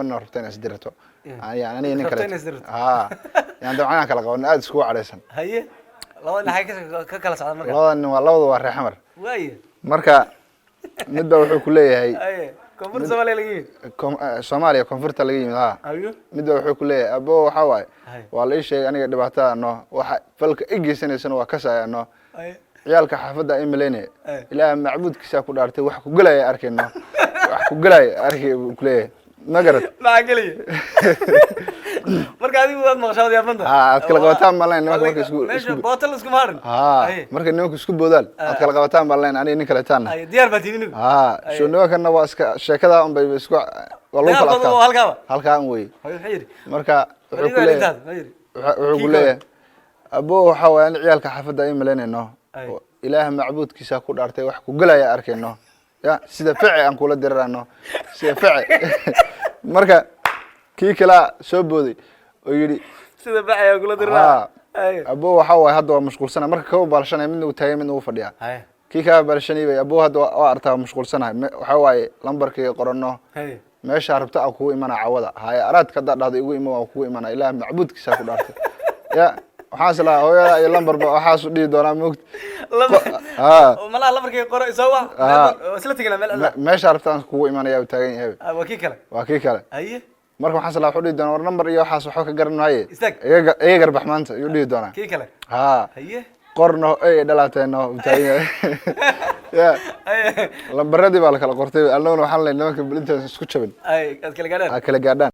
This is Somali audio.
qaban rabteen isdirto yani aniga nin kale yani dabcan kala qaban aad isku calaysan haye labada xay ka kala socda marka labada waa reer xamar waaye marka midba wuxuu ku leeyahay haye koonfur Soomaaliya laga yimid Soomaaliya koonfurta laga yimid ayo midba wuxuu ku leeyahay abo waxa waay waa la sheegay aniga dhibaatada waxa falka igeysanaysan waa ka saayano ciyalka xaafada ay maleynay ilaa macbuudkiisa ku dhaartay wax ku galay arkayno wax ku galay arkay ku leeyahay ma garad ma galay marka adigu waad maqashaad yaabanta aad kala qabataan malayn marka isku bootal isku maarin marka nimanku isku boodal aad kala qabataan malayn aniga nin kale taana diyaar baad tihiin soo nimankan waa iska sheekada un bay isku wallo kala halkaan way marka wuxuu ku leeyahay abo waxa weeyaan ciyalka xaafada ay maleynayno ilaah macbuudkiisa ku dhaartay wax ku galay arkayno ya sida fiici aan kula dirano sida fiici marka kii kala soo booday oo yiri sida fiici aan kula dirano abo waxa way hadda waa mashquulsan marka ka balshanay mid uu taagay mid uu fadhiya kii ka balshanay bay abo hadda waa artaa mashquulsanahay waxa way lambarkii qorano meesha rabta aan ku iman caawada hay aradka dhadhada igu iman ku iman ilaah macbuudkiisa ku dhaartay ya waxaan salaa hooyada ay lambar ba waxa soo dhigi doona moogta malaha lambarkii qoro isoo wax isla tigana meel meesha rabtaan kugu imanaya taagan yahay waa kii kale haye marka waxaan salaa wuxuu dhigi doona war number iyo waxaas waxa ka garanaaye iyaga garbax maanta iyo dhigi doona kii kale haye qorno ay dhalaateeno taagan yahay ya lambaradii baa la kala qortay annaguna waxaan leenahay nimanka bilinta isku jabin ay kala gaadhaan